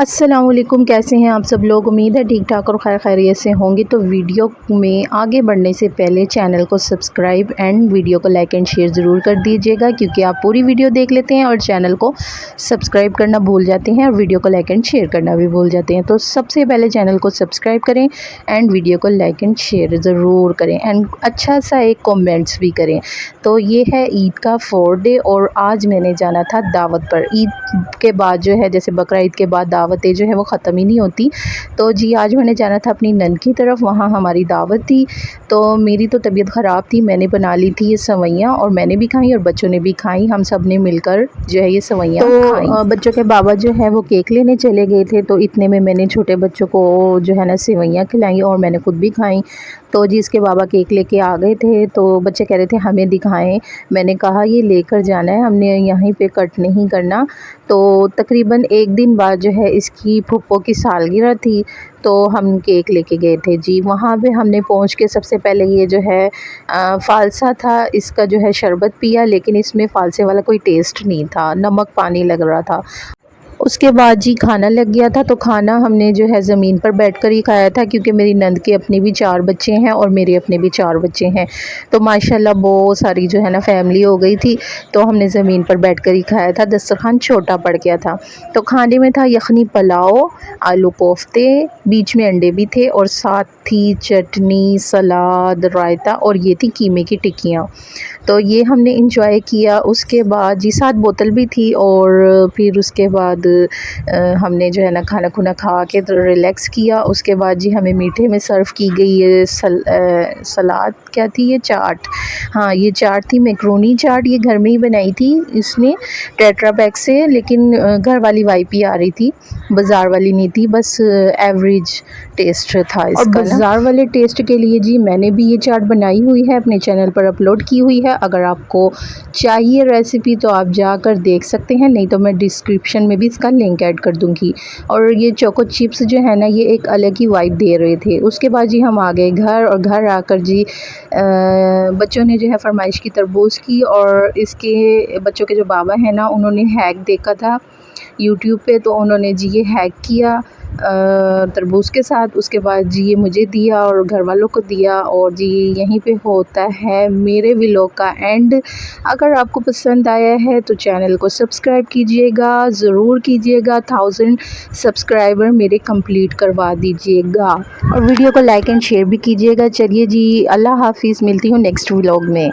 अस्सलाम वालेकुम, कैसे हैं आप सब लोग। उम्मीद है ठीक ठाक और खैर खैरियत से होंगे। तो वीडियो में आगे बढ़ने से पहले चैनल को सब्सक्राइब एंड वीडियो को लाइक एंड शेयर ज़रूर कर दीजिएगा, क्योंकि आप पूरी वीडियो देख लेते हैं और चैनल को सब्सक्राइब करना भूल जाते हैं और वीडियो को लाइक एंड शेयर करना भी भूल जाते हैं। तो सबसे पहले चैनल को सब्सक्राइब करें एंड वीडियो को लाइक एंड शेयर ज़रूर करें एंड अच्छा सा एक कॉमेंट्स भी करें। तो ये है ईद का 4th डे और आज मैंने जाना था दावत पर। ईद के बाद जो है, जैसे बकरा ईद के बाद दावतें जो है वो ख़त्म ही नहीं होती। तो जी आज मैंने जाना था अपनी नन की तरफ, वहाँ हमारी दावत थी। तो मेरी तो तबीयत ख़राब थी, मैंने बना ली थी ये सेवइयाँ और मैंने भी खाई और बच्चों ने भी खाई। हम सब ने मिलकर जो है ये सेवइयाँ खाई। बच्चों के बाबा जो है वो केक लेने चले गए थे, तो इतने में मैंने छोटे बच्चों को जो है ना सेवइयाँ खिलाई और मैंने खुद भी खाई। तो जी इसके बाबा केक लेके आ गए थे, तो बच्चे कह रहे थे हमें दिखाएं। मैंने कहा ये लेकर जाना है, हमने यहीं पे कट नहीं करना। तो तकरीबन एक दिन बाद जो है इसकी फूफो की सालगिरह थी, तो हम केक लेके गए थे। जी वहाँ पे हमने पहुँच के सबसे पहले ये जो है फ़ालसा था, इसका जो है शरबत पिया, लेकिन इसमें फ़ालसे वाला कोई टेस्ट नहीं था, नमक पानी लग रहा था। उसके बाद जी खाना लग गया था, तो खाना हमने जो है ज़मीन पर बैठकर ही खाया था, क्योंकि मेरी नंद के अपने भी 4 बच्चे हैं और मेरे अपने भी 4 बच्चे हैं। तो माशाल्लाह बहुत सारी जो है ना फैमिली हो गई थी, तो हमने ज़मीन पर बैठकर ही खाया था। दस्तरखान छोटा पड़ गया था। तो खाने में था यखनी पुलाव, आलू कोफ्ते, बीच में अंडे भी थे और साथ थी चटनी, सलाद, रायता और ये थी कीमे की टिक्कियाँ। तो ये हमने इंजॉय किया। उसके बाद जी साथ बोतल भी थी और फिर उसके बाद हमने जो है ना खाना खुना खा के तो रिलैक्स किया। उसके बाद जी हमें मीठे में सर्व की गई ये सलाद, क्या थी ये, चाट। हाँ ये चाट थी, मैक्रोनी चाट। ये घर में ही बनाई थी इसने टेट्रा पैक से, लेकिन घर वाली वाइप ही आ रही थी, बाज़ार वाली नहीं थी, बस एवरेज टेस्ट था इसका। और बाज़ार वाले टेस्ट के लिए जी मैंने भी ये चाट बनाई हुई है, अपने चैनल पर अपलोड की हुई है। अगर आपको चाहिए रेसिपी तो आप जाकर देख सकते हैं, नहीं तो मैं डिस्क्रिप्शन में भी इसका लिंक ऐड कर दूंगी। और ये चोको चिप्स जो है ना, ये एक अलग ही वाइब दे रहे थे। उसके बाद जी हम आ गए घर, और घर आकर जी बच्चों ने जो है फरमाइश की तरबूज की, और इसके बच्चों के जो बाबा हैं ना, उन्होंने हैक देखा था यूट्यूब पे, तो उन्होंने जी ये हैक किया तरबूज के साथ। उसके बाद जी ये मुझे दिया और घर वालों को दिया, और जी यहीं पे होता है मेरे व्लॉग का एंड। अगर आपको पसंद आया है तो चैनल को सब्सक्राइब कीजिएगा, ज़रूर कीजिएगा। 1000 सब्सक्राइबर मेरे कंप्लीट करवा दीजिएगा और वीडियो को लाइक एंड शेयर भी कीजिएगा। चलिए जी, अल्लाह हाफिज़, मिलती हूँ नेक्स्ट व्लॉग में।